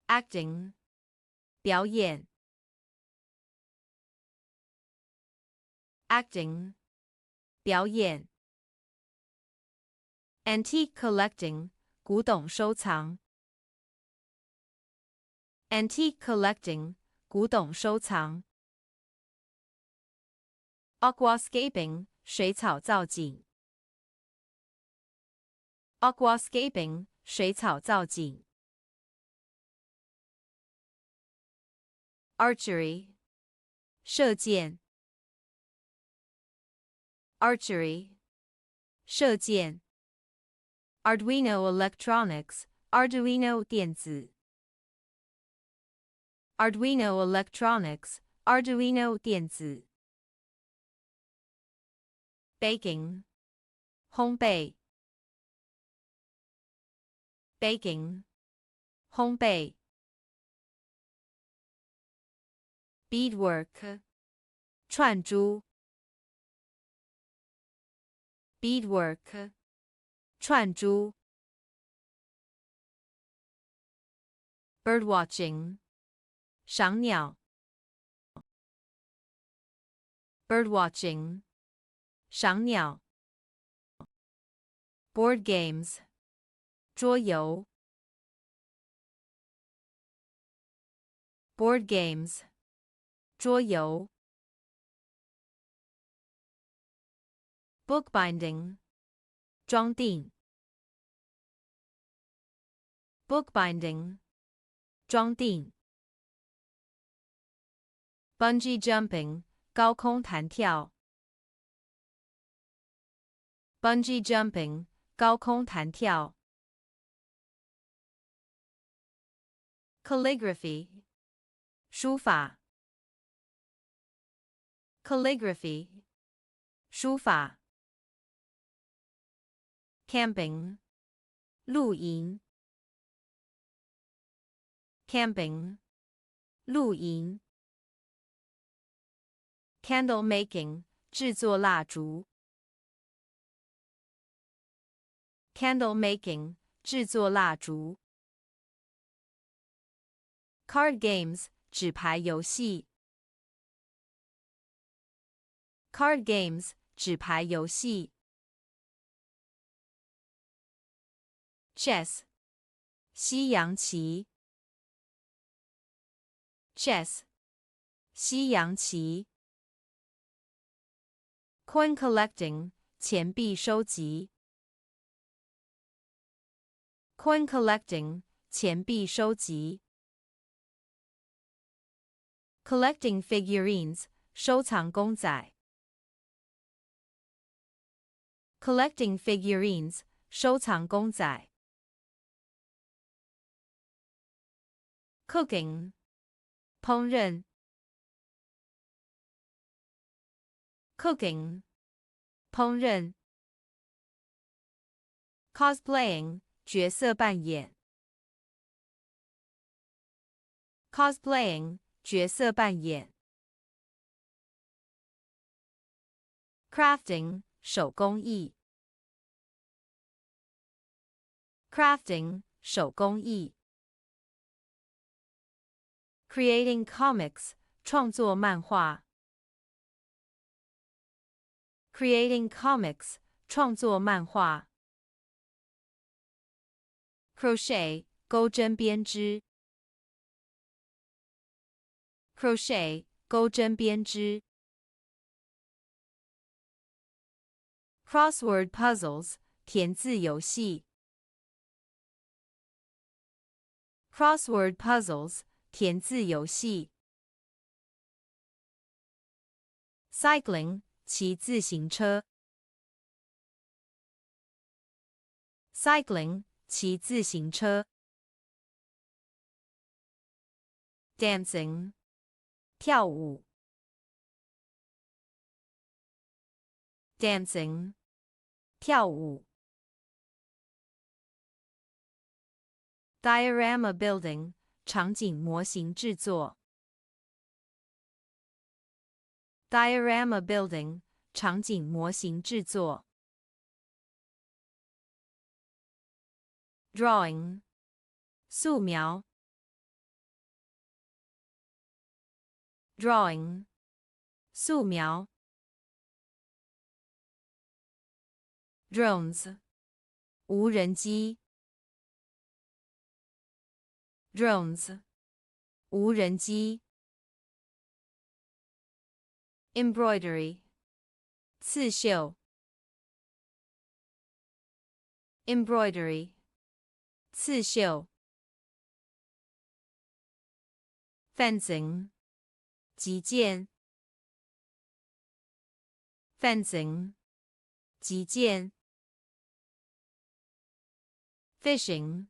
acting 表演 acting 表演 antique collecting 古董收藏 antique collecting 古董收藏 aquascaping 水草造景 aquascaping 水草造景 archery 射箭 archery 射箭 Arduino electronics 电子 Arduino electronics 电子 baking 烘焙 baking 烘焙 beadwork 串珠 beadwork 串珠 birdwatching 赏鸟 birdwatching 赏鸟 board games 桌游 board games 桌游 bookbinding 装订 bookbinding 装订 bungee jumping 高空弹跳 bungee jumping 高空弹跳 calligraphy 书法 calligraphy 书法 camping 露营 camping 露营 candle making 制作蜡烛 candle making 制作蜡烛 card games 纸牌游戏 card games 纸牌游戏 chess 西洋棋 chess 西洋棋 coin collecting 钱币收集 coin collecting 钱币收集 collecting figurines 收藏公仔 collecting figurines 收藏公仔 cooking 烹饪 cooking 烹饪 cosplaying 角色扮演 cosplaying 角色扮演 crafting 手工艺 crafting 手工艺 creating comics 创作漫画 creating comics 创作漫画 crochet 钩针编织 crochet 钩针编织 crossword puzzles 填字游戏 crossword puzzles 填字游戏 cycling 骑自行车 cycling 骑自行车 dancing 跳舞 dancing 跳舞 diorama building 场景模型制作 diorama building 场景模型制作 drawing 素描 drawing 素描 drones 无人机 drones 无人机 embroidery 刺绣 embroidery 刺绣 fencing 击剑 fencing 击剑 fishing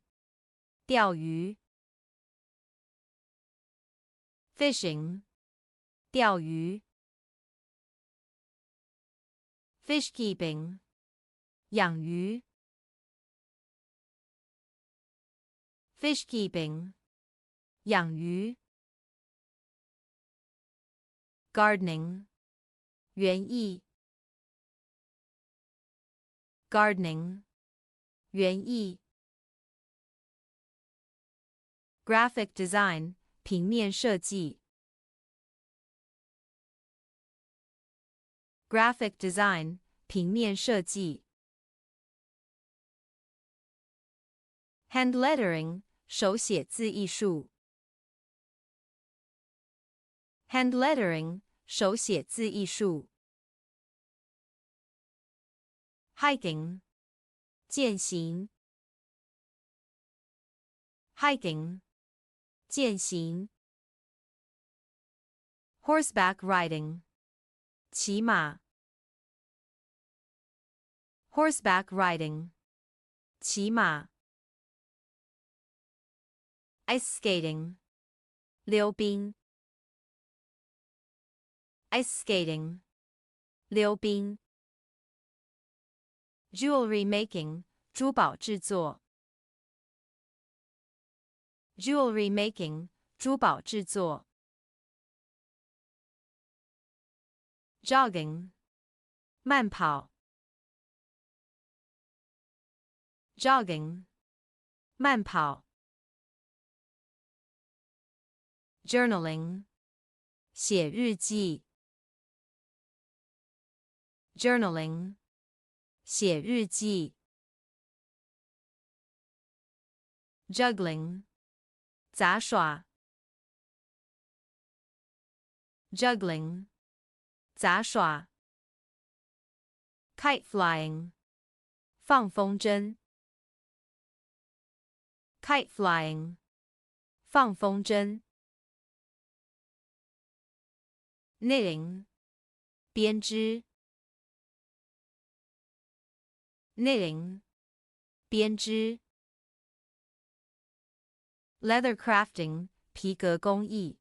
钓鱼 fishing 钓鱼 fish keeping 养鱼 fish keeping 养鱼 gardening 园艺 gardening 园艺 graphic design 平面设计 graphic design 平面设计 hand lettering 手写字艺术 hand lettering 手写字艺术 hiking 健行 hiking 健行 horseback riding 骑马 horseback riding 骑马 ice skating 溜冰 ice skating 溜冰 jewelry making 珠宝制作 jewelry making 珠宝制作 jogging 慢跑 jogging 慢跑 journaling 写日记 journaling 写日记 juggling 杂耍 juggling 杂耍 kite flying 放风筝 kite flying 放风筝 knitting 编织 knitting 编织 leather crafting 皮革工艺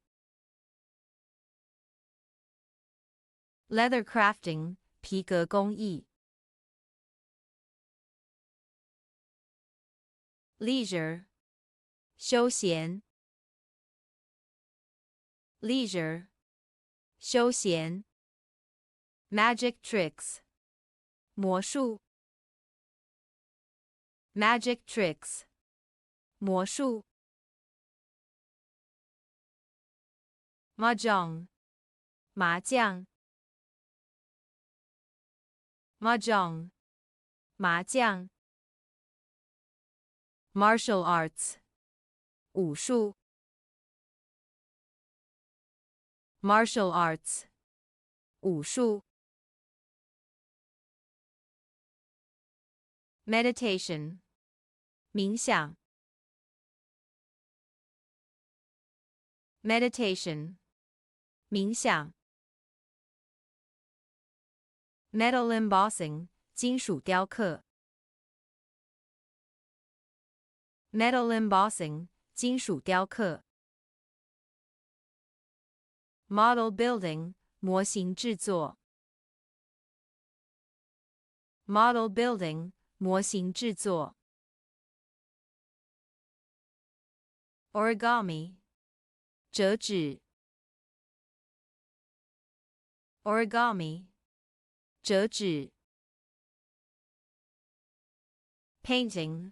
leather crafting 皮革工艺 leisure 休闲 leisure 休闲 magic tricks 魔术 magic tricks 魔术 mahjong 麻将 mahjong 麻将 martial arts 武术 martial arts 武术 meditation 冥想 meditation 冥想 metal embossing 金属雕刻 metal embossing 金属雕刻 model building 模型制作 model building 模型制作 origami 折纸 origami 折纸 painting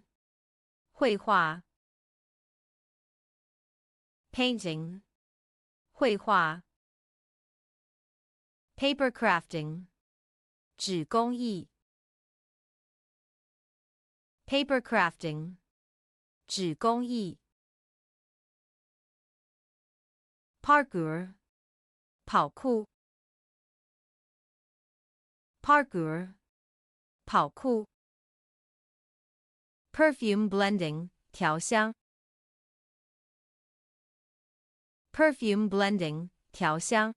绘画 painting 绘画 paper crafting 纸工艺 paper crafting 纸工艺 parkour 跑酷 parkour 跑酷 perfume blending 调香 perfume blending 调香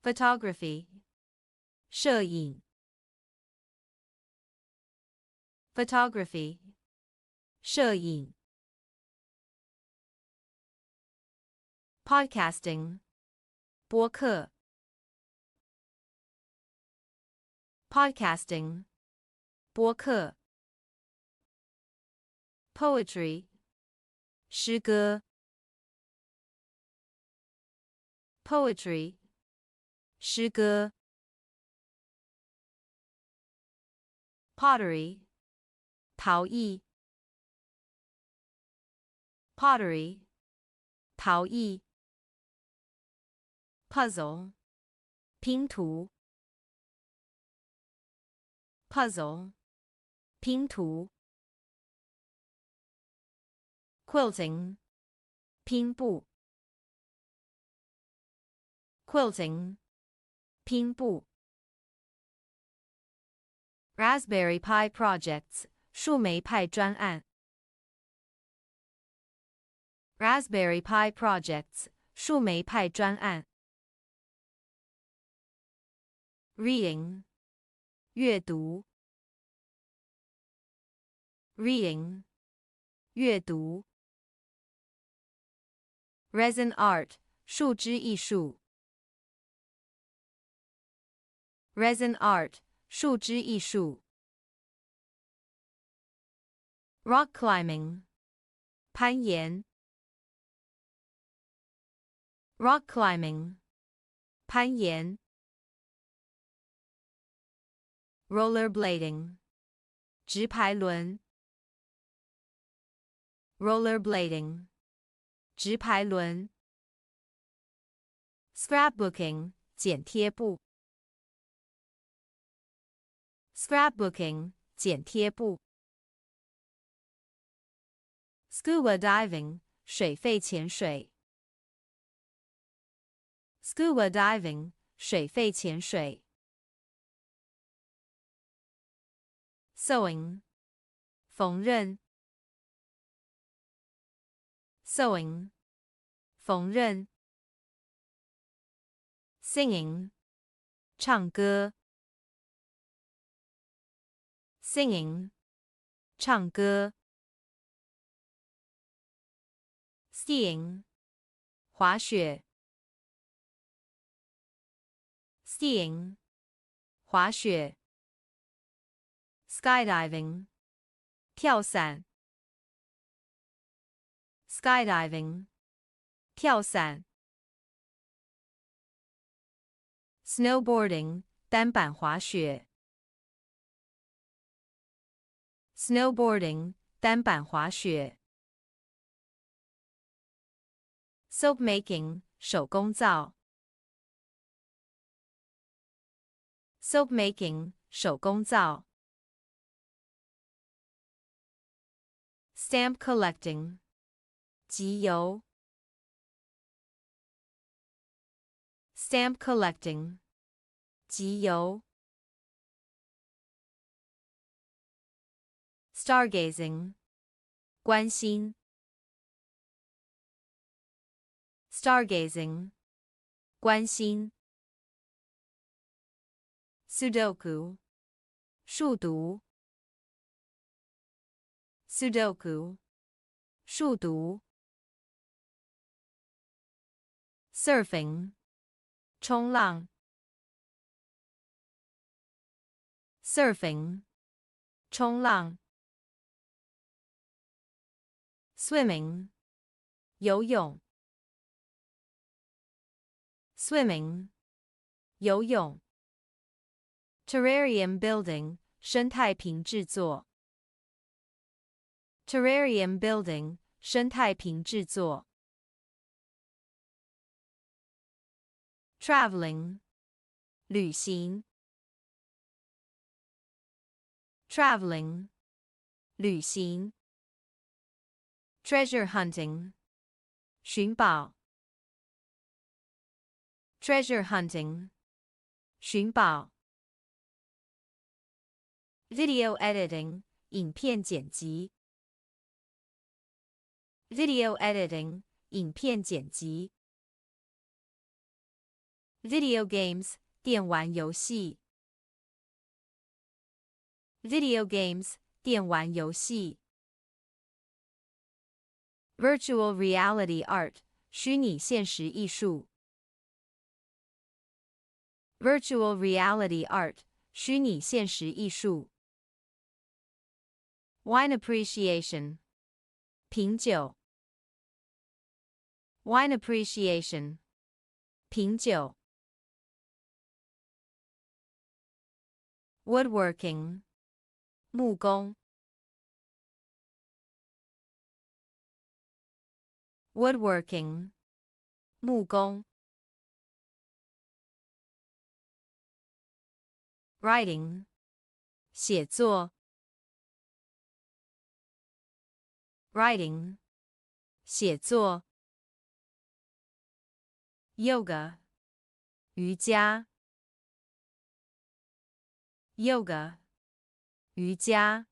photography 摄影 photography 摄影 podcasting 播客 podcasting 播客 poetry 诗歌 poetry 诗歌 pottery 陶艺 pottery 陶艺 puzzle 拼图 puzzle 拼图 quilting 拼布 quilting 拼布 Raspberry Pi projects 树莓派专案 Raspberry Pi projects 树莓派专案 Reading 阅读 Reading 阅读 Resin art 树脂艺术 Resin art 树脂艺术 Rock climbing 攀岩 Rock climbing 攀岩 Rollerblading 直排轮 Rollerblading 直排轮 Scrapbooking 剪贴簿 Scrapbooking 剪贴簿 Scuba diving 水肺潜水 Scuba diving 水肺潜水 Sewing 缝纫 Sewing 缝纫 Singing 唱歌 Singing 唱歌 Skiing 滑雪 Skiing 滑雪 Skydiving 跳伞 Skydiving 跳伞 Snowboarding 单板滑雪 Snowboarding 单板滑雪 Soap making 手工皂 Soap making 手工皂 Stamp collecting 集邮 Stamp collecting 集邮 Stargazing 观星 Stargazing 观星 Sudoku 数独 Sudoku 数独 Surfing 冲浪 Surfing 冲浪 Swimming 游泳 Swimming 游泳 Terrarium building 生态瓶制作 Terrarium building 生态瓶制作 traveling 旅行 traveling 旅行 treasure hunting 寻宝 treasure hunting 寻宝 video editing 影片剪辑 video editing 影片剪辑 video games 电玩游戏 video games 电玩游戏 virtual reality art 虚拟现实艺术 virtual reality art 虚拟现实艺术 wine appreciation 品酒 wine appreciation 品酒 woodworking 木工 woodworking 木工 writing 写作 writing 写作 yoga 瑜伽 yoga 瑜伽